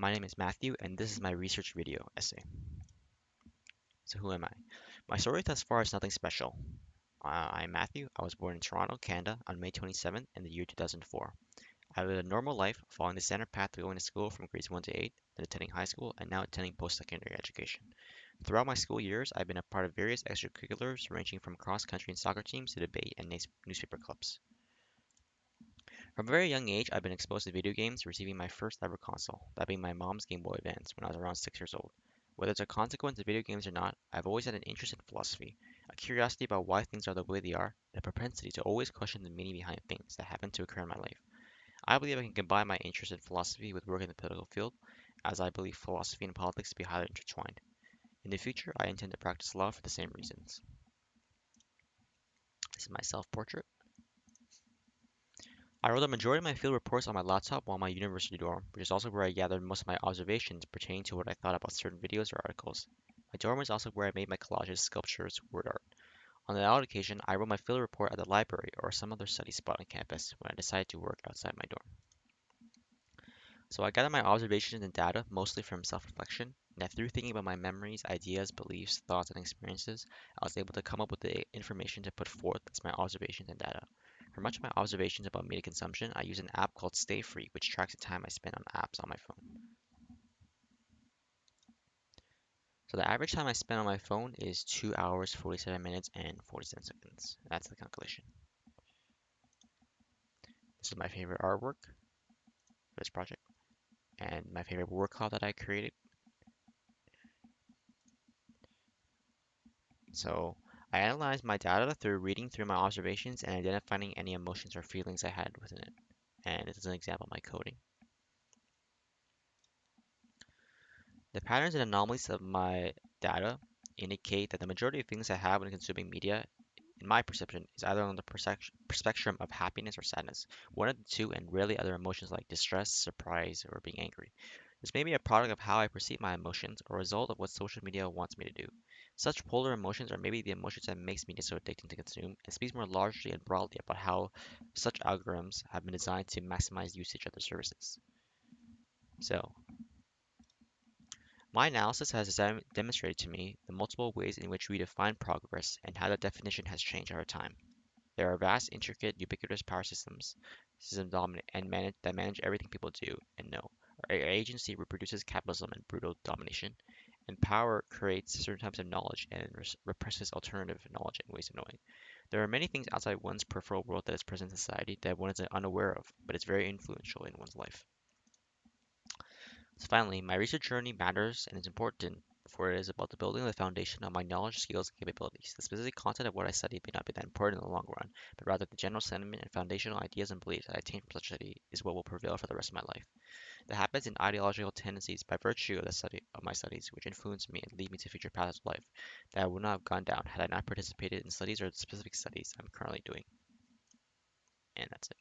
My name is Matthew, and this is my research video essay. So, who am I? My story thus far is nothing special. I'm Matthew. I was born in Toronto, Canada on May 27th in the year 2004. I lived a normal life, following the standard path of going to school from grades 1 to 8, then attending high school, and now attending post-secondary education. Throughout my school years, I've been a part of various extracurriculars ranging from cross-country and soccer teams to debate and newspaper clubs. From a very young age, I've been exposed to video games, receiving my first ever console, that being my mom's Game Boy Advance when I was around 6 years old. Whether it's a consequence of video games or not, I've always had an interest in philosophy, a curiosity about why things are the way they are, and a propensity to always question the meaning behind things that happen to occur in my life. I believe I can combine my interest in philosophy with work in the political field, as I believe philosophy and politics to be highly intertwined. In the future, I intend to practice law for the same reasons. This is my self portrait. I wrote the majority of my field reports on my laptop while in my university dorm, which is also where I gathered most of my observations pertaining to what I thought about certain videos or articles. My dorm is also where I made my collages, sculptures, word art. On the odd occasion, I wrote my field report at the library or some other study spot on campus when I decided to work outside my dorm. So I gathered my observations and data mostly from self-reflection, and through thinking about my memories, ideas, beliefs, thoughts, and experiences, I was able to come up with the information to put forth as my observations and data. For much of my observations about media consumption, I use an app called Stay Free, which tracks the time I spend on apps on my phone. So the average time I spend on my phone is 2 hours, 47 minutes, and 47 seconds. That's the calculation. This is my favorite artwork for this project, and my favorite word cloud that I created. So I analyzed my data through reading through my observations and identifying any emotions or feelings I had within it. And this is an example of my coding. The patterns and anomalies of my data indicate that the majority of feelings I have when consuming media, in my perception, is either on the spectrum of happiness or sadness, one of the two, and rarely other emotions like distress, surprise, or being angry. This may be a product of how I perceive my emotions or a result of what social media wants me to do. Such polar emotions are maybe the emotions that makes media so addicting to consume and speaks more largely and broadly about how such algorithms have been designed to maximize usage of their services. So, my analysis has demonstrated to me the multiple ways in which we define progress and how that definition has changed over time. There are vast, intricate, ubiquitous power systems dominate and that manage everything people do and know. Our agency reproduces capitalism and brutal domination, and power creates certain types of knowledge and represses alternative knowledge and ways of knowing. There are many things outside one's peripheral world that is present in society that one is unaware of, but is very influential in one's life. So finally, my research journey matters and is important, for it is about the building of the foundation of my knowledge, skills, and capabilities. The specific content of what I study may not be that important in the long run, but rather the general sentiment and foundational ideas and beliefs that I attain from such study is what will prevail for the rest of my life. The habits and ideological tendencies by virtue of the study of my studies, which influence me and lead me to future paths of life, that I would not have gone down had I not participated in studies or the specific studies I'm currently doing. And that's it.